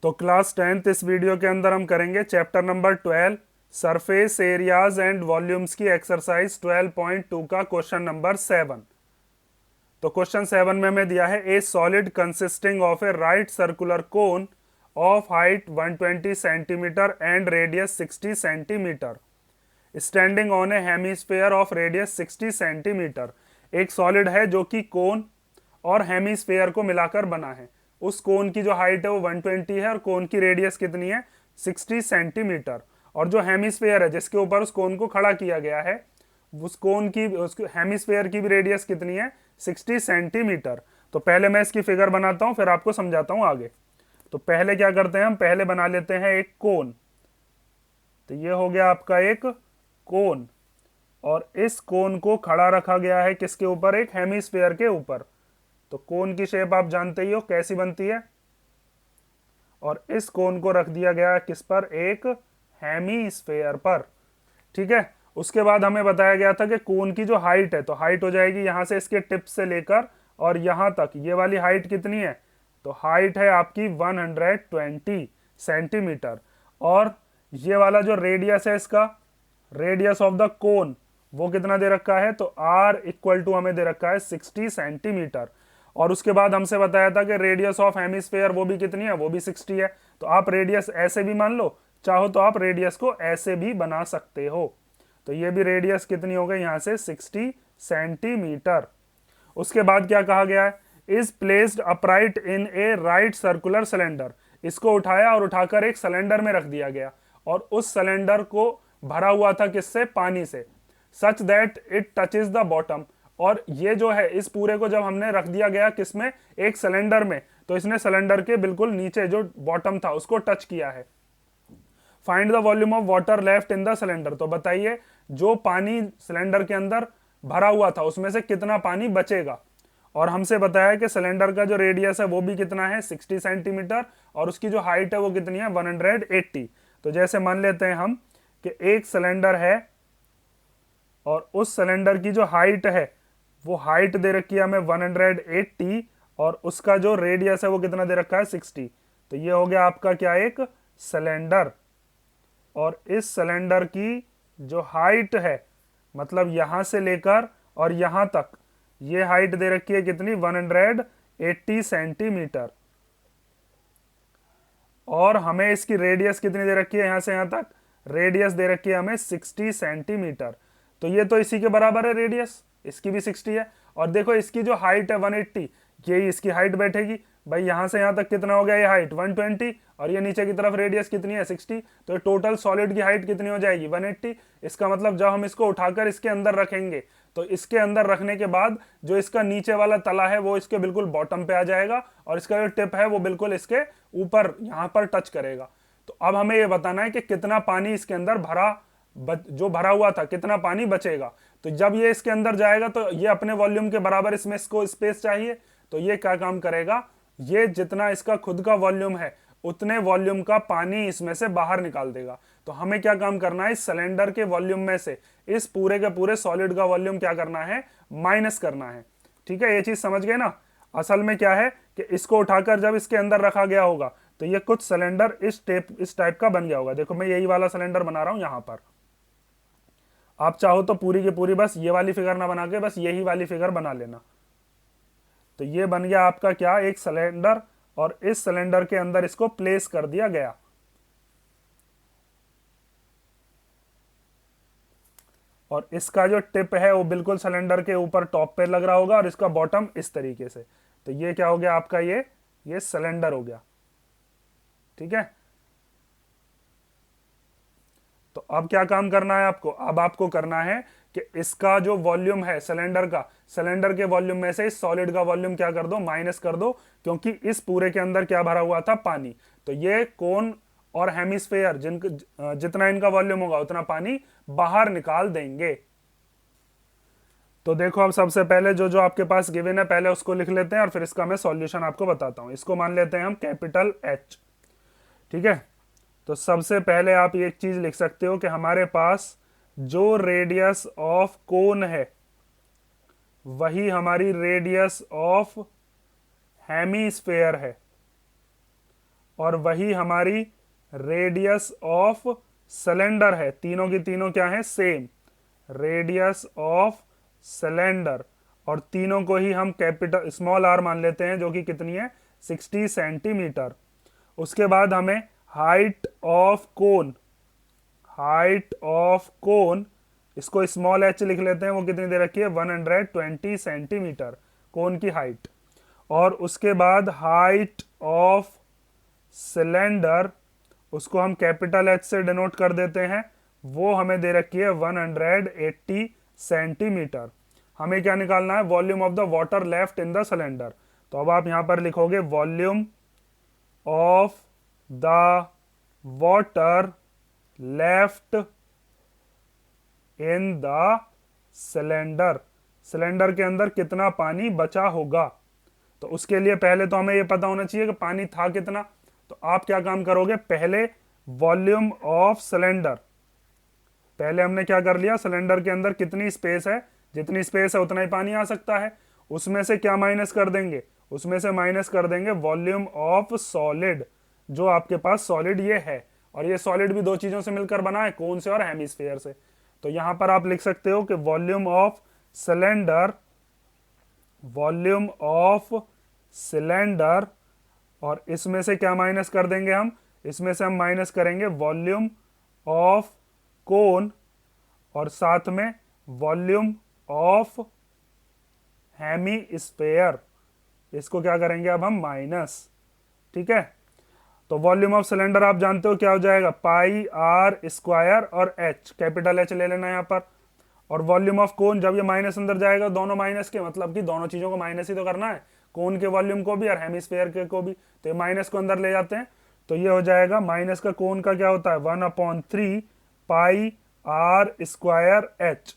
तो class 10th इस video के अंदर हम करेंगे chapter number 12 surface areas and volumes की एक्सरसाइज 12.2 का क्वेश्चन नंबर 7। तो क्वेश्चन 7 में हमें दिया है ए solid consisting of A right circular cone of height 120 centimetre and radius 60 centimetre standing on A hemisphere of radius 60 centimetre. एक सॉलिड है जो कि कोन और हेमीस्फेयर को मिलाकर बना है। उस कोन की जो हाइट है वो 120 है और कोन की रेडियस कितनी है 60 सेंटीमीटर। और जो हेमीस्फेयर है जिसके ऊपर उस कोन को खड़ा किया गया है उस कोन की उस हेमीस्फेयर की भी रेडियस कितनी है 60 सेंटीमीटर। तो पहले मैं इसकी फिगर बनाता हूं फिर आपको समझाता हूं आगे। तो पहले क्या करते हैं हम पहले बना लेते हैं एक कोन। तो ये हो गया आपका एक कोन और इस कोन को खड़ा रखा गया है किसके ऊपर एक हेमीस्फेयर के ऊपर। तो कोन की शेप आप जानते ही हो कैसी बनती है और इस कोन को रख दिया गया किस पर एक हेमीस्फेयर पर। ठीक है। उसके बाद हमें बताया गया था कि कोन की जो हाइट है तो हाइट हो जाएगी यहां से इसके टिप से लेकर और यहां तक ये वाली हाइट कितनी है तो हाइट है आपकी 120 सेंटीमीटर। और ये वाला जो रेडियस है इसका रेडियस ऑफ द कोन वो कितना दे रखा है तो r इक्वल टू हमें दे रखा है 60 सेंटीमीटर। और उसके बाद हमसे बताया था कि रेडियस ऑफ हेमिस्फेयर वो भी कितनी है वो भी 60 है। तो आप रेडियस ऐसे भी मान लो चाहो तो आप रेडियस को ऐसे भी बना सकते हो। तो ये भी रेडियस कितनी हो गई यहां से 60 सेंटीमीटर। उसके बाद क्या कहा गया है is placed upright in A right circular cylinder. इसको उठाया और उठाकर एक सिलेंडर में रख दिया गया और उस सिलेंडर को भरा हुआ था किससे पानी से such that it touches the bottom. और ये जो है इस पूरे को जब हमने रख दिया गया किसमें एक सिलेंडर में तो इसने सिलेंडर के बिल्कुल नीचे जो बॉटम था उसको टच किया है। Find the volume of water left in the cylinder. तो बताइए जो पानी सिलेंडर के अंदर भरा हुआ था उसमें से कितना पानी बचेगा। और हमसे बताया कि सिलेंडर का जो रेडियस है वो भी कितना है 60 सेंटीमीटर और उसकी जो हाइट है वो कितनी है 180। तो जैसे मान लेते हैं हम कि एक सिलेंडर है और उस सिलेंडर की जो हाइट है वो हाइट दे रखी है हमें 180 और उसका जो रेडियस है वो कितना दे रखा है 60। तो ये हो गया आपका क्या एक सिलेंडर। और इस सिलेंडर की जो हाइट है मतलब यहां से लेकर और यहां तक ये हाइट दे रखी है कितनी 180 सेंटीमीटर। और हमें इसकी रेडियस कितनी दे रखी है यहां से यहां तक रेडियस दे रखी है हमें 60 सेंटीमीटर। तो ये तो इसी के बराबर है रेडियस इसकी भी 60 है। और देखो इसकी जो हाइट है 180 यही इसकी हाइट बैठेगी भाई यहां से यहां तक कितना हो गया ये हाइट 120 और ये नीचे की तरफ रेडियस कितनी है 60। तो टोटल सॉलिड की हाइट कितनी हो जाएगी 180। इसका मतलब जब हम इसको उठाकर इसके अंदर रखेंगे तो इसके अंदर रखने के बाद जो इसका नीचे वाला तला है वो इसके बिल्कुल बॉटम पे आ जाएगा और इसका जो टिप है वो बिल्कुल इसके ऊपर यहां पर टच करेगा। तो अब हमें ये बताना है कि कितना पानी इसके अंदर जो भरा हुआ था कितना पानी बचेगा। तो जब ये इसके अंदर जाएगा तो ये अपने वॉल्यूम के बराबर इसमें इसको स्पेस चाहिए। तो ये क्या काम करेगा ये जितना इसका खुद का वॉल्यूम है उतने वॉल्यूम का पानी इसमें से बाहर निकाल देगा। तो हमें क्या काम करना है इस सिलेंडर के वॉल्यूम में से इस पूरे के पूरे सॉलिड का वॉल्यूम क्या करना है माइनस करना है। ठीक है ये चीज समझ गए ना। असल में क्या है कि इसको उठाकर जब इसके अंदर रखा गया होगा तो ये कुछ सिलेंडर इस टाइप का बन गया होगा। देखो मैं यही वाला सिलेंडर बना रहा हूं यहां पर। आप चाहो तो पूरी की पूरी बस ये वाली फिगर ना बना के बस यही वाली फिगर बना लेना। तो ये बन गया आपका क्या एक सिलेंडर और इस सिलेंडर के अंदर इसको प्लेस कर दिया गया। और इसका जो टिप है वो बिल्कुल सिलेंडर के ऊपर टॉप पे लग रहा होगा और इसका बॉटम इस तरीके से। तो ये क्या हो गया आपका ये सिलेंडर हो गया। ठीक है। तो अब क्या काम करना है आपको अब आपको करना है कि इसका जो वॉल्यूम है सिलेंडर का सिलेंडर के वॉल्यूम में से इस सॉलिड का वॉल्यूम क्या कर दो माइनस कर दो क्योंकि इस पूरे के अंदर क्या भरा हुआ था पानी। तो ये कोन और हेमिस्फेयर जितना इनका वॉल्यूम होगा उतना पानी बाहर निकाल देंगे। तो देखो अब सबसे पहले जो जो आपके पास गिवन है पहले उसको लिख लेते हैं और फिर इसका मैं सॉल्यूशन आपको बताता हूं। इसको मान लेते हैं हम कैपिटल एच। ठीक है। तो सबसे पहले आप एक चीज लिख सकते हो कि हमारे पास जो रेडियस ऑफ कोन है वही हमारी रेडियस ऑफ हेमीस्फेयर है और वही हमारी रेडियस ऑफ सिलेंडर है। तीनों की तीनों क्या है, सेम रेडियस ऑफ सिलेंडर, और तीनों को ही हम कैपिटल स्मॉल आर मान लेते हैं, जो कि कितनी है 60 सेंटीमीटर। उसके बाद हमें height of cone, height of cone इसको स्मॉल एच लिख लेते हैं, वो कितनी दे रखी है 120 सेंटीमीटर कोन की हाइट। और उसके बाद हाइट ऑफ सिलेंडर, उसको हम कैपिटल एच से डिनोट कर देते हैं, वो हमें दे रखी है 180 सेंटीमीटर। हमें क्या निकालना है, volume of the water left in the cylinder. तो अब आप यहां पर लिखोगे volume of the water left in the cylinder, cylinder के अंदर कितना पानी बचा होगा। तो उसके लिए पहले तो हमें यह पता होना चाहिए कि पानी था कितना। तो आप क्या काम करोगे, पहले वॉल्यूम ऑफ सिलेंडर, पहले हमने क्या कर लिया, सिलेंडर के अंदर कितनी स्पेस है, जितनी स्पेस है उतना ही पानी आ सकता है। उसमें से क्या माइनस कर देंगे, उसमें से माइनस कर देंगे वॉल्यूम ऑफ सॉलिड, जो आपके पास सॉलिड ये है। और ये सॉलिड भी दो चीजों से मिलकर बना है, कौन से और हेमिस्फीयर से। तो यहां पर आप लिख सकते हो कि volume of cylinder, volume of cylinder, और इसमें से क्या माइनस कर देंगे हम, इसमें से हम माइनस करेंगे वॉल्यूम ऑफ कोन, और साथ में वॉल्यूम ऑफ हेमिस्फीयर, इसको क्या करेंगे अब हम माइनस। ठीक है, तो वॉल्यूम ऑफ सिलेंडर आप जानते हो क्या हो जाएगा, पाई आर स्क्वायर और एच, कैपिटल एच ले लेना यहां पर। और वॉल्यूम ऑफ कोन, जब ये माइनस अंदर जाएगा, दोनों माइनस के, मतलब कि दोनों चीजों को माइनस ही तो करना है, कोन के वॉल्यूम को भी और हेमिस्फीयर के को भी। तो ये माइनस को अंदर ले जाते हैं, तो ये हो जाएगा माइनस का कोन का क्या होता है 1/3 पाई आर स्क्वायर एच,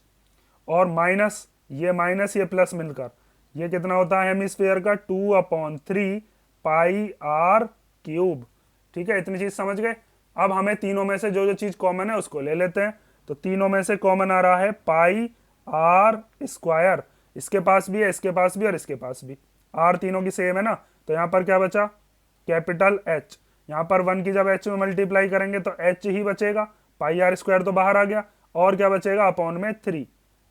और माइनस ये प्लस मिलकर ये कितना होता है हेमिस्फीयर का 2/3 पाई आर क्यूब। ठीक है, इतनी चीज समझ गए। अब हमें तीनों में से जो जो चीज कॉमन है उसको ले लेते हैं। तो तीनों में से कॉमन आ रहा है पाई आर स्क्वायर, इसके पास भी है, इसके पास भी और इसके पास भी, आर तीनों की सेम है ना। तो यहां पर क्या बचा, कैपिटल एच। यहां पर 1 की जब एच में मल्टीप्लाई करेंगे तो एच ही बचेगा, पाई आर स्क्वायर तो बाहर आ गया, और क्या बचेगा अपॉन में 3,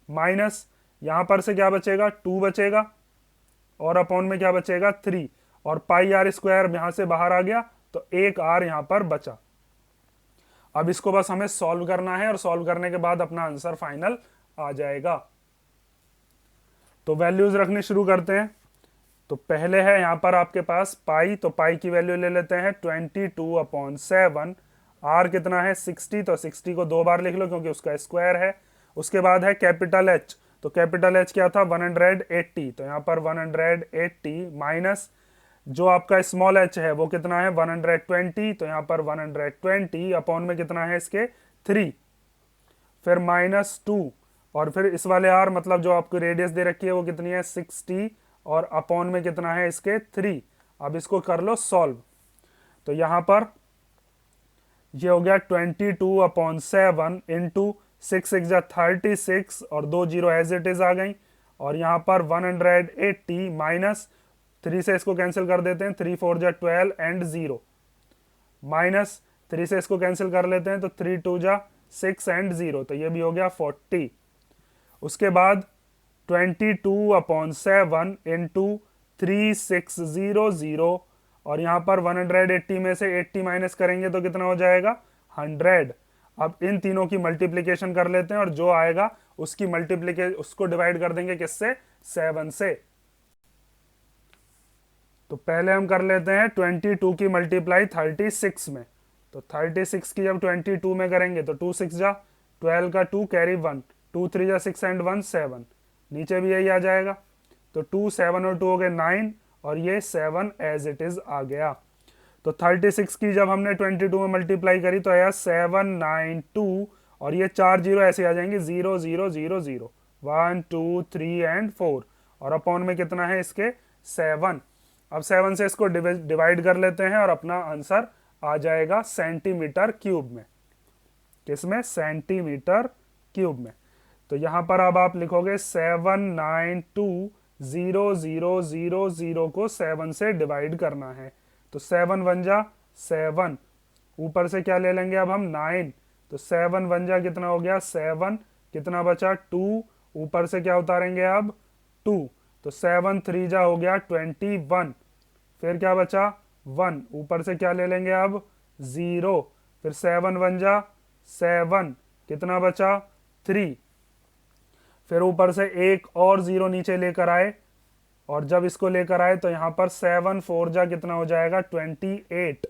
माइनस यहां पर से क्या बचेगा 2 बचेगा, और अपॉन में क्या बचेगा 3, और पाई आर स्क्वायर यहां से बाहर आ गया, तो एक आर यहां पर बचा। अब इसको बस हमें सॉल्व करना है, और सॉल्व करने के बाद अपना आंसर फाइनल आ जाएगा। तो वैल्यूज रखनी शुरू करते हैं। तो पहले है यहां पर आपके पास पाई, तो पाई की वैल्यू ले लेते हैं 22/7। आर कितना है 60, तो 60 को 2 बार लिख लो क्योंकि उसका स्क्वायर है। उसके बाद है कैपिटल एच, तो कैपिटल एच क्या था 180, तो यहां पर 180 माइनस जो आपका स्मॉल एच है वो कितना है 120, तो यहां पर 120 अपॉन में कितना है इसके 3, फिर -2, और फिर इस वाले आर मतलब जो आपको रेडियस दे रखी है वो कितनी है 60, और अपॉन में कितना है इसके 3। अब इसको कर लो सॉल्व। तो यहां पर ये हो गया 22/7 इंटू 6 6 36, और 2 जीरो एज इट इज आ गई, और यहां पर 180 माइनस 3 से इसको कैंसिल कर देते हैं, 3 4 12 एंड 0, माइनस 3 से इसको कैंसिल कर लेते हैं, तो 3 2 6 एंड 0, तो ये भी हो गया 40। उसके बाद 22/7 इंटू 3600, और यहां पर 180 में से 80 माइनस करेंगे तो कितना हो जाएगा 100। अब इन तीनों की मल्टीप्लीकेशन कर लेते हैं, और जो आएगा उसकी मल्टीप्लीकेशन उसको डिवाइड कर देंगे किससे 7 से। तो पहले हम कर लेते हैं 22 की मल्टीप्लाई 36 में। तो 36 की जब 22 में करेंगे तो 2 6 12 का 2 कैरी 1, 2 3 6 एंड 1 7, नीचे भी यही आ जाएगा। तो 2 7 और 2 हो गए 9, और ये 7 एज इट इज आ गया। तो 36 की जब हमने 22 में मल्टीप्लाई करी तो आया 792, और ये 4 जीरो ऐसे आ जाएंगे 0 0 0 0 1 2 3 एंड 4, और अपॉन में कितना है इसके 7। अब 7 से इसको डिवाइड कर लेते हैं, और अपना आंसर आ जाएगा सेंटीमीटर क्यूब में। किसमें सेंटीमीटर क्यूब में। तो यहां पर अब आप लिखोगे 792,000 को 7 से डिवाइड करना है। तो 7 1 जा 7, ऊपर से क्या ले लेंगे अब हम 9, तो 7 वन जा कितना हो गया 7, कितना बचा 2, ऊपर से क्या उतारेंगे अब 2, तो 7 3 जा हो गया 21, फिर क्या बचा 1, ऊपर से क्या ले लेंगे अब 0, फिर 7 वन जा 7, कितना बचा 3, फिर ऊपर से एक और 0 नीचे लेकर आए, और जब इसको लेकर आए तो यहाँ पर 7 4 जा कितना हो जाएगा 28,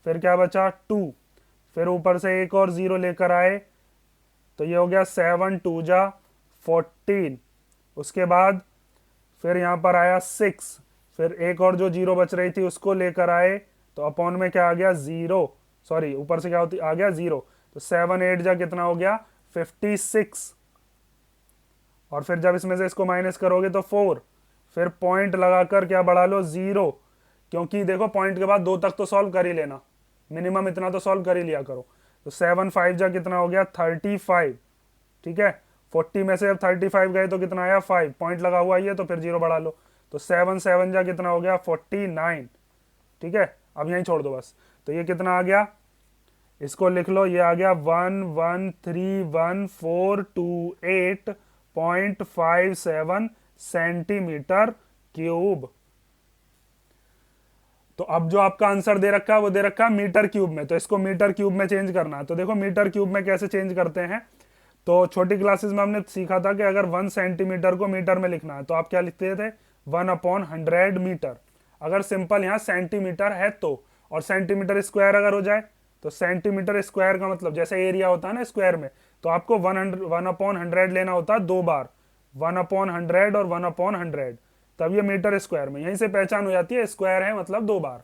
फिर क्या बचा 2, फिर ऊपर से एक और 0 लेकर आए तो ये हो गया 7 2 जा 14, उसके बाद फिर यहाँ पर आया 6, फिर एक और जो 0 बच रही थी उसको लेकर आए तो अपॉन में क्या आ गया 0, सॉरी ऊपर से क्या होती आ गया 0, तो 7 8 जा कितना हो गया 56, और फिर जब इसमें से इसको माइनस करोगे तो 4, फिर पॉइंट लगाकर क्या बढ़ा लो 0, क्योंकि देखो पॉइंट के बाद 2 तक तो सॉल्व कर ही लेना, मिनिमम इतना तो सॉल्व कर ही लिया करो, तो 7 5 जा कितना हो गया 35, ठीक है 40 में से अब 35 गए तो कितना आया 5, पॉइंट लगा हुआ है तो फिर 0 बढ़ा लो, तो 7 7 जा कितना हो गया 49, ठीक है अब यहीं छोड़ दो बस, तो ये कितना आ गया, इसको लिख लो, ये आ गया 1131428.57 सेंटीमीटर क्यूब। तो अब जो आपका आंसर दे रखा है वो दे रखा है मीटर क्यूब में, तो इसको मीटर क्यूब में चेंज करना है। तो देखो मीटर क्यूब में कैसे चेंज करते हैं, तो छोटी क्लासेस में हमने सीखा था कि अगर 1 सेंटीमीटर को मीटर में लिखना है तो आप क्या लिखते थे 1/100 मीटर, अगर सिंपल यहाँ सेंटीमीटर है तो, और सेंटीमीटर स्क्वायर अगर हो जाए तो सेंटीमीटर स्क्वायर का मतलब जैसे एरिया होता है ना स्क्वायर में, तो आपको 1/100 लेना होता है 2 बार, 1/100 और 1/100, तब ये मीटर स्क्वायर में यहीं से पहचान हो जाती है स्क्वायर है मतलब 2 बार।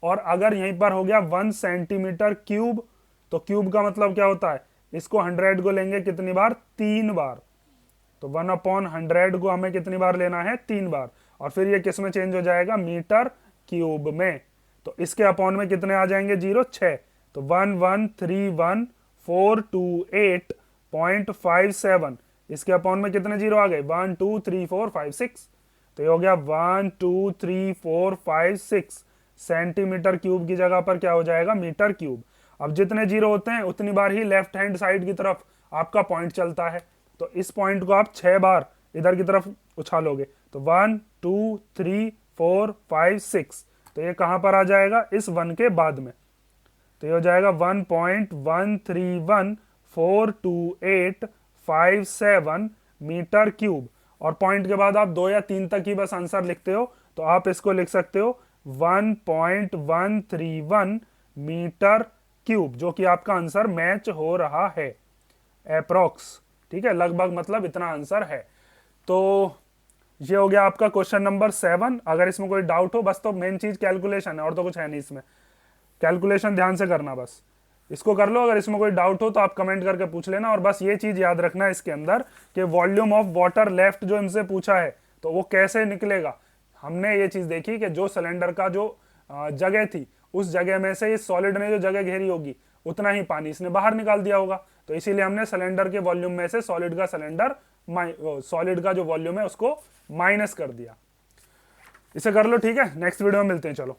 और अगर यहीं पर हो गया 1 सेंटीमीटर क्यूब, तो क्यूब का मतलब क्या होता है, इसको 100 को लेंगे कितनी बार 3 बार, तो 1/100 को हमें कितनी बार लेना है 3 बार, और फिर ये किस में चेंज हो जाएगा मीटर क्यूब में, तो इसके अपॉन में कितने आ जाएंगे 0 6, तो 1131428.57, इसके अपॉन में कितने 0 आ गए 1 2 3 4 5 6, तो ये हो गया 1 2 3 4 5 6 सेंटीमीटर क्यूब की जगह पर क्या हो जाएगा मीटर क्यूब। अब जितने 0 होते हैं उतनी बार ही लेफ्ट हैंड साइड की तरफ आपका पॉइंट चलता है, तो इस पॉइंट को आप 6 बार इधर की तरफ उछालोगे, तो 1 2 3 4 5 6, तो ये कहां पर आ जाएगा इस 1 के बाद में, तो ये हो जाएगा 1.1314285 मीटर क्यूब, और पॉइंट के बाद आप 2 या 3 तक ही बस आंसर लिखते हो, तो आप इसको लिख सकते हो 1.131 मीटर क्यूब, जो कि आपका आंसर मैच हो रहा है अप्रोक्स, ठीक है लगभग मतलब इतना आंसर है। तो ये हो गया आपका क्वेश्चन नंबर 7। अगर इसमें कोई डाउट हो, बस तो मेन चीज कैलकुलेशन है और तो कुछ है नहीं इसमें, कैलकुलेशन ध्यान से करना, बस इसको कर लो। अगर इसमें कोई डाउट हो तो आप कमेंट करके पूछ लेना, और बस ये चीज याद रखना है इसके अंदर कि वॉल्यूम ऑफ वाटर लेफ्ट जो इनसे पूछा है तो वो कैसे निकलेगा। हमने ये चीज देखी कि जो सिलेंडर का जो जगह थी उस जगह में से इस सॉलिड ने जो जगह घेरी होगी उतना ही पानी इसने बाहर निकाल दिया होगा, तो इसीलिए हमने सिलेंडर के वॉल्यूम में से सॉलिड का जो वॉल्यूम है उसको माइनस कर दिया। इसे कर लो, ठीक है नेक्स्ट वीडियो में मिलते हैं, चलो।